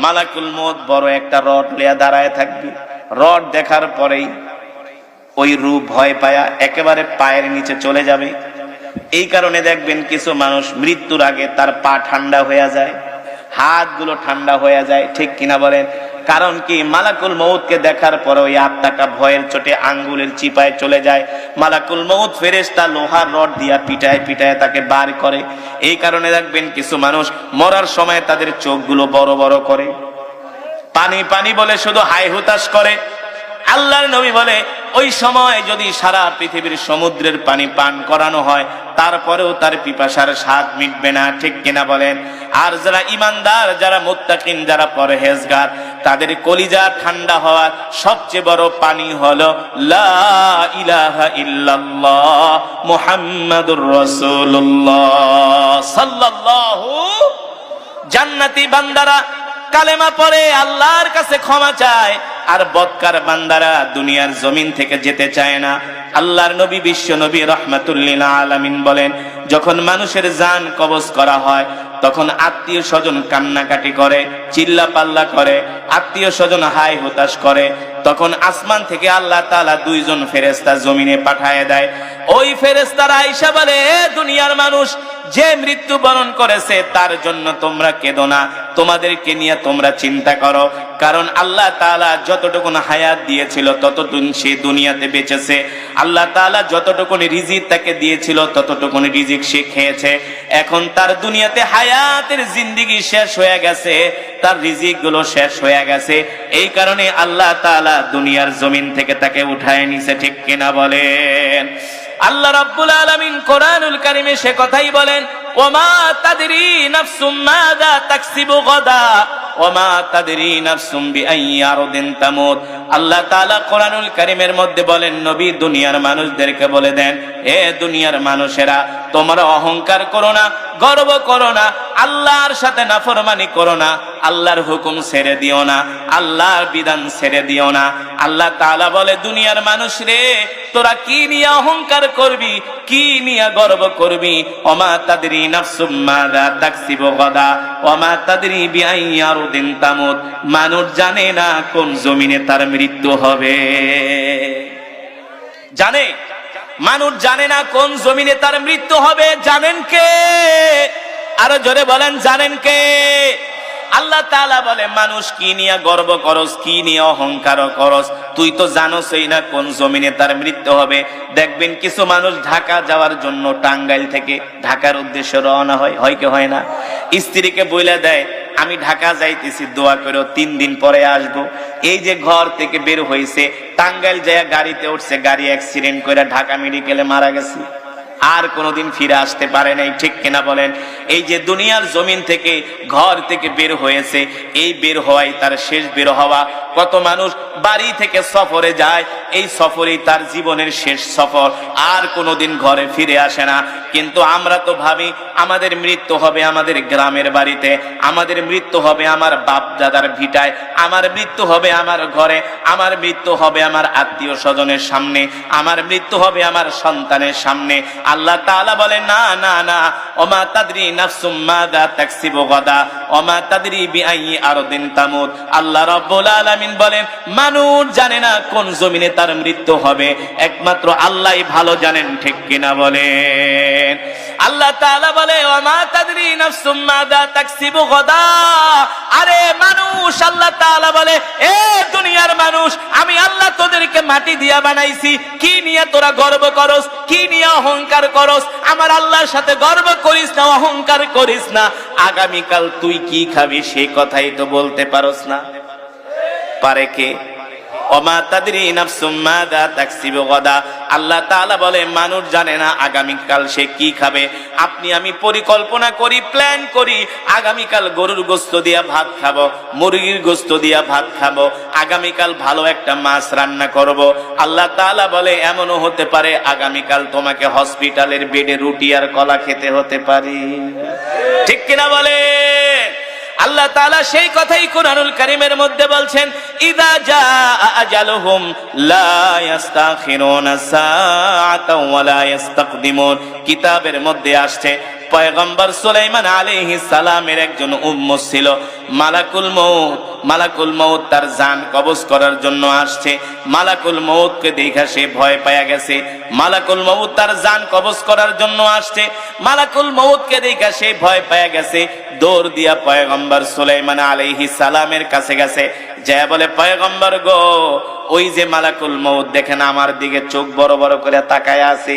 মালাকুল মউত বড় একটা রড লিয়া দাঁড়ায় থাকবে। রড দেখার পরেই ওই রূহ ভয় পায়া একেবারে পায়ের নিচে চলে যাবে। এই কারণে দেখবেন কিছু মানুষ মৃত্যুর আগে তার পা ঠান্ডা হয়ে যায়, হাতগুলো ঠান্ডা হয়ে যায়, ঠিক কিনা বলেন? কারণ কি, মালাকুল মউতকে দেখার পরে ওই আত্মাটা ভয়ের চোটে আঙ্গুলের চিপায় চলে যায়। মালাকুল মউত ফেরেশতা লোহার রড দিয়া পিটায় পিটায় তাকে বার করে। এই কারণে দেখবেন কিছু মানুষ মরার সময় তাদের চোখগুলো বড় বড় করে, পানি পানি বলে শুধু হাই হুতাশ করে। আল্লাহর নবী বলে ওই সময় যদি সারা পৃথিবীর সমুদ্রের পানি পান করানো হয় তারপরেও তার পিপাসার স্বাদ মিটবে না, ঠিক কিনা বলেন? আর যারা ইমানদার, যারা মুত্তাকিন, যারা পরহেজগার, তাদের কলিজা ঠান্ডা হওয়ার সবচেয়ে বড় পানি হলো লা ইলাহা ইল্লাল্লাহ মুহাম্মাদুর রাসূলুল্লাহ সাল্লাল্লাহু। জান্নাতি বান্দারা কালেমা পড়ে আল্লাহর কাছে ক্ষমা চায়, আর বদকার বান্দারা দুনিয়ার জমিন থেকে যেতে চায় না। আল্লাহর নবী বিশ্ব নবী রাহমাতুল লিল আলামিন বলেন, যখন মানুষের জান কবজ করা হয় তখন আত্মীয় স্বজন কান্নাকাটি করে, চিল্লা পাল্লা করে, আত্মীয় স্বজন হাই হতাশ করে। তখন আসমান থেকে আল্লাহ তাআলা দুইজন ফেরেশতা জমিনে পাঠায় দেয়। ওই ফেরেশতারা আয়েশা বলে, দুনিয়ার মানুষ যে মৃত্যু বরণ করেছে তার জন্য তোমরা কেঁদো না, তোমাদেরকে নিয়ে তোমরা চিন্তা করো। কারণ আল্লাহ তাআলা যতটুকুন হায়াত দিয়েছিল ততটুকুন সে দুনিয়াতে বেঁচেছে। আল্লাহ তাআলা যতটুকুন রিজিক তাকে দিয়েছিল ততটুকুন রিজিক সে খেয়েছে। এখন তার দুনিয়াতে হায়াতের জিন্দেগি শেষ হয়ে গেছে, তার রিজিক গুলো শেষ হয়ে গেছে। এই কারণে আল্লাহ তাআলা দুনিয়ার জমিন থেকে তাকে উঠায় নিছে, ঠিক কিনা বলেন? আল্লাহ রাব্বুল আলামিন কোরআনুল কারীমে সে কথাই বলেন, ওমা তাদরি নাফসুম মাযা তাকসিবু গাদা ওমা তাদরি নাফসুম বিআইয়ি আরদিন তামুত। আল্লাহ তাআলা কোরআনুল কারীমের মধ্যে বলেন, নবী দুনিয়ার মানুষদেরকে বলে দেন, হে দুনিয়ার মানুষেরা, তোমরা অহংকার করো না, গর্ব করো না, আল্লাহর সাথে নাফরমানি করো না, আল্লাহর হুকুম ছেড়ে দিও না, আল্লাহর বিধান ছেড়ে দিও না। আল্লাহ তাআলা বলে, দুনিয়ার মানুষ রে, তোরা কি নিয়ে অহংকার করবি, কি নিয়ে গর্ব করবি? ওমা তাদরি নাফসুম মাযা তাকসিবু গাদা ওমা তাদরি বিআইয়ি আরদিন তামুত। মানুষ জানে না কোন জমিনে তার মৃত্যু হবে। জানে? মানুষ জানে না কোন জমিনে তার মৃত্যু হবে। জানেন কে? আরো জোরে বলেন, জানেন কে? আল্লাহ তাআলা বলে, মানুষ কি নিয়ে গর্ব করস, কি নিয়ে অহংকার করস? তুই তো জানোসই না কোন জমিনে তার মৃত্যু হবে। দেখবেন কিছু মানুষ ঢাকা যাওয়ার জন্য টাঙ্গাইল থেকে ঢাকার উদ্দেশ্যে রওনা হয় কি হয় না? স্ত্রীকে বলে দেয়, আমি ঢাকা যাইতেছি, দোয়া করো, 3 দিন পরে আসবো। এই যে ঘর থেকে বের হয়েছে, টাঙ্গাইল যায় গাড়িতে উঠছে, গাড়ি অ্যাক্সিডেন্ট করে ঢাকা মেডিকেলে মারা গেছে, আর কোনোদিন ফিরে আসতে পারে নাই, ঠিক কিনা বলেন? এই যে দুনিয়ার জমিন থেকে, ঘর থেকে বের হয়েছে, এই বের হওয়াই তার শেষ বের হওয়া। কত মানুষ বাড়ি থেকে সফরে যায়, এই সফরেই তার জীবনের শেষ সফর, আর কোনোদিন ঘরে ফিরে আসে না। কিন্তু আমরা তো ভাবি আমাদের মৃত্যু হবে আমাদের গ্রামের বাড়িতে, আমাদের মৃত্যু হবে আমার বাপ দাদার ভিটায়, আমার মৃত্যু হবে আমার ঘরে, আমার মৃত্যু হবে আমার আত্মীয় স্বজনের সামনে, আমার মৃত্যু হবে আমার সন্তানের সামনে। আল্লাহ তাআলা বলেন, না না না, ওমা তাদরি নাফসুম মাযা তাকসিবু গাদা ওমা তাদরি বিআইয়ি আরদিন তামুত। আল্লাহ রাব্বুল আলামিন বলেন, মানুষ জানে না কোন জমিনে তার মৃত্যু হবে, একমাত্র আল্লাহই ভালো জানেন, ঠিক কিনা বলেন? আল্লাহ তাআলা বলে, ওমা তাদরি নাফসুম মাযা তাকসিবু গাদা। আরে মানুষ, আল্লাহ তাআলা বলে, এ দুনিয়ার মানুষ, আমি আল্লাহ তোদেরকে মাটি দিয়া বানাইছি, কি নিয়ে তোরা গর্ব করস, কি নিয়ে অহংকার করস? আমার আল্লাহর সাথে গর্ব করিস না, অহংকার করিস না। আগামীকাল তুই কি খাবি সেই কথাই তো বলতে পারস না। পারে কে? ওমা তাদরি নাফসুম মাযা তাকসিবু গাদা। আল্লাহ তাআলা বলে, মানুষ জানে না আগামীকাল সে কি খাবে। আপনি আমি পরিকল্পনা করি, প্ল্যান করি, আগামীকাল গরুর গোশত দিয়া ভাত খাবো, মুরগির গোশত দিয়া ভাত খাবো, আগামীকাল ভালো একটা মাছ রান্না করব। আল্লাহ তাআলা বলে, এমনও হতে পারে আগামীকাল তোমাকে হসপিটালের বেডে রুটি আর কলা খেতে হতে পারে, ঠিক কিনা বলে? আল্লাহ তাআলা সেই কথাই কুরআনুল কারীমের মধ্যে বলছেন, ইযা জাআ আজালুহুম লা ইস্তাখিরুনা সাআতাও ওয়া লা ইস্তাকদিমুন। কিতাবের মধ্যে আসছে, পয়গম্বর সুলাইমান আলাইহিস সালামের একজন উম্মত ছিল মালাকুল মউত। মালাকুল মউত তার জান কবজ করার জন্য আসছে। মালাকুল মউতকে দেখা সে ভয় পেয়ে গেছে। মালাকুল মউত তার জান কবজ করার জন্য আসছে। মালাকুল মউতকে দেখা সে ভয় পেয়ে গেছে। দৌড় দিয়া পয়গম্বর সুলাইমান আলাইহিস সালামের কাছে গেছে, যে বলে পয়গম্বর গো, ওই যে মালাকুল মউত দেখেন আমার দিকে চোখ বড় বড় করে তাকায় আছে,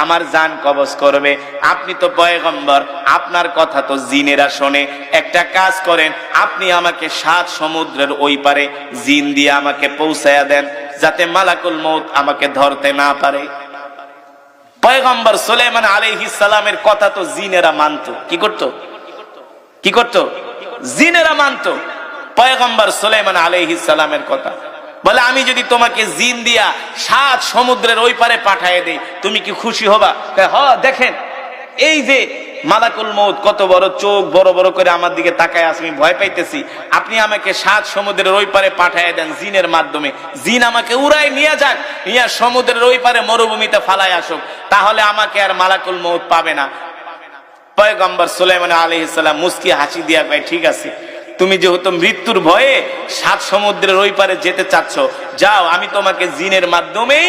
আমার জান কবজ করবে। আপনি তো পয়গম্বর, আপনার কথা তো জিনেরা শোনে। একটা কাজ করেন, আপনি আমাকে 7 সমুদ্রের ওই পারে জিন দিয়ে আমাকে পৌঁছায়া দেন, যাতে মালাকুল মউত আমাকে ধরতে না পারে। পয়গম্বর সুলাইমান আলাইহিস সালামের কথা তো জিনেরা মানতো। কি করতো? কি করতো? জিনেরা মানতো পয়গম্বর সুলাইমান আলাইহিস সালামের কথা। বলে আমি যদি তোমাকে জিন দিয়া 7 সমুদ্রের ওই পারে পাঠায় দেই, তুমি কি খুশি হবা? হ্যাঁ, দেখেন এই যে মালাকুল মউত কত বড় চোখ বড় বড় করে আমার দিকে তাকায় আছে, আমি ভয় পাইতেছি। আপনি আমাকে 7 সমুদ্রের ওই পারে পাঠায় দেন জিনের মাধ্যমে, জিন আমাকে উড়াই নিয়ে যাক, নিয়ে সমুদ্রের ওই পারে মরুভূমিতে ফালায় আসুক, তাহলে আমাকে আর মালাকুল মউত পাবে না। পয়গম্বর সুলাইমান আলাইহিস সালাম মুস্কি হাসি দিয়া কয়, ঠিক আছে, তুমি যেহেতু মৃত্যুর ভয়ে 7 সমুদ্রের ওই পারে যেতে চাচ্ছ, যাও, আমি তোমাকে জিনের মাধ্যমেই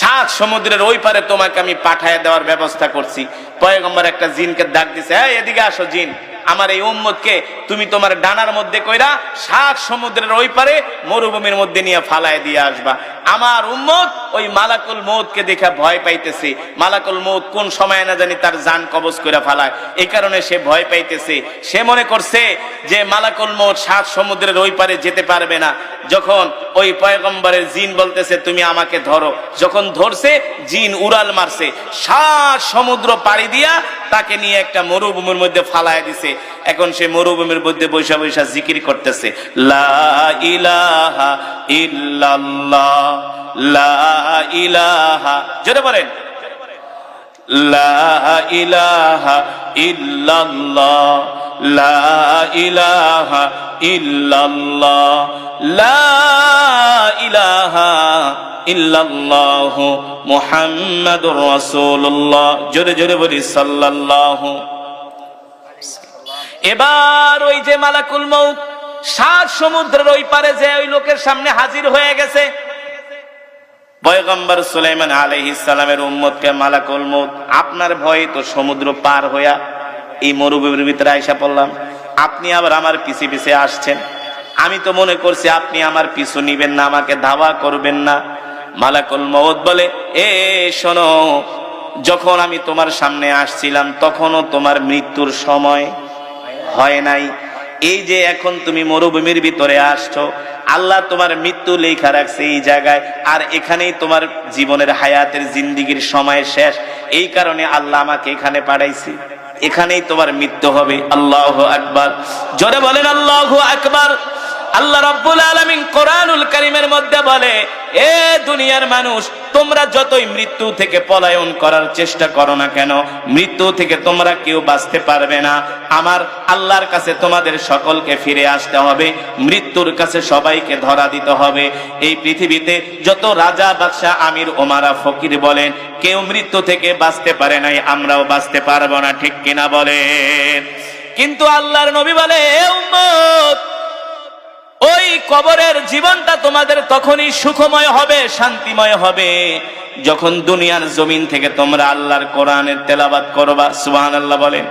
7 সমুদ্রের ওই পারে তোমাকে আমি পাঠায় দেওয়ার ব্যবস্থা করছি। পয়গম্বর একটা জিনকে ডাক দিছে, এই এদিকে আসো জিন, আমার এই উম্মতকে তুমি তোমার ডানার মধ্যে কইরা 7 সমুদ্রের ওই পারে মরুভূমির মধ্যে নিয়ে ফালায় দিয়ে আসবা। আমার উম্মত ওই মালাকুল মউতকে দেখে ভয় পাইতেছে। মালাকুল মউত কোন সময় না জানি তার জান কবজ করে ফালায়, এই কারণে সে ভয় পাইতেছে। সে মনে করছে যে মালাকুল মউত 7 সমুদ্রের ওই পারে যেতে পারবে না। যখন ওই পয়গম্বরের জিন বলতেছে তুমি আমাকে ধরো, যখন ধরছে জিন উড়াল মারছে, 7 সমুদ্র পাড়ি দিয়া তাকে নিয়ে একটা মরুভূমির মধ্যে ফালায় দিছে। এখন সে মরুভূমির মধ্যে বৈশা বৈশা জিকির করতেছে, লা ইলাহা ইল্লাল্লাহ, লা ইলাহা, জোরে বলেন, লা ইলাহা ইল্লাল্লাহ, লা ইলাহা ইল্লাল্লাহ, লা ইলাহা ইল্লাল্লাহ মুহাম্মাদুর রাসূলুল্লাহ। জোরে জোরে বলি সাল্লাল্লাহু। এবার ওই যে মালাকুল মউত 7 সমুদ্রের ওই পারে যে ওই লোকের সামনে হাজির হয়ে গেছে। পয়গম্বর সুলাইমান আলাইহিস সালামের উম্মতকে মালাকুল মউত, আপনার ভয়ে তো সমুদ্র পার হইয়া এই মরুভূমির ভিতরে আইসা পড়লাম, আপনি আবার আমার পিছে পিছে আসছেন। আমি তো মনে করছি আপনি আমার পিছু নিবেন না, আমাকে ধাওয়া করবেন না। মালাকুল মউত বলে, এ শোনো, যখন আমি তোমার সামনে আসছিলাম তখনও তোমার মৃত্যুর সময় হয় নাই। এই যে এখন তুমি মরুভূমির ভিতরে আসছো, আল্লাহ তোমার মৃত্যু লেখা রাখছে এই জায়গায়, আর এখানেই তোমার জীবনের হায়াতের জিন্দিগির সময় শেষ। এই কারণে আল্লাহ আমাকে এখানে পাঠাইছে, এখানেই তোমার মৃত্যু হবে। আল্লাহু আকবার, জোরে বলেন আল্লাহু আকবার। আল্লাহ রাব্বুল আলামিন কোরআনুল কারীমের মধ্যে বলে, এ দুনিয়ার মানুষ, তোমরা যতই মৃত্যু থেকে পলায়ন করার চেষ্টা করো না কেন, মৃত্যু থেকে তোমরা কেউ বাঁচতে পারবে না। আমার আল্লাহর কাছে তোমাদের সকলকে ফিরে আসতে হবে, মৃত্যুর কাছে সবাইকে ধরা দিতে হবে। এই পৃথিবীতে যত রাজা বাদশা আমির ওমারা ফকির বলেন, কেউ মৃত্যু থেকে বাঁচতে পারে নাই, আমরাও বাঁচতে পারবো না, ঠিক কিনা বলেন? কিন্তু আল্লাহর নবী বলে, এ উম্মত, ওই কবরের জীবনটা তোমাদের তখনই সুখময় হবে, শান্তিময় হবে, যখন দুনিয়ার জমিন থেকে তোমরা আল্লাহর কোরআনের তেলাওয়াত করবা। সুবহানাল্লাহ বলেন।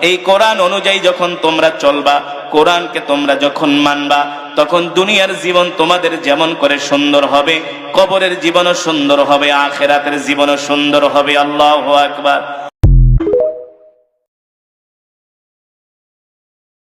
এই কোরআন অনুযায়ী যখন তোমরা চলবা, কোরআনকে তোমরা যখন মানবা, তখন দুনিয়ার জীবন তোমাদের যেমন করে সুন্দর হবে, কবরের জীবনও সুন্দর হবে, আখিরাতের জীবনও সুন্দর হবে। আল্লাহু আকবার।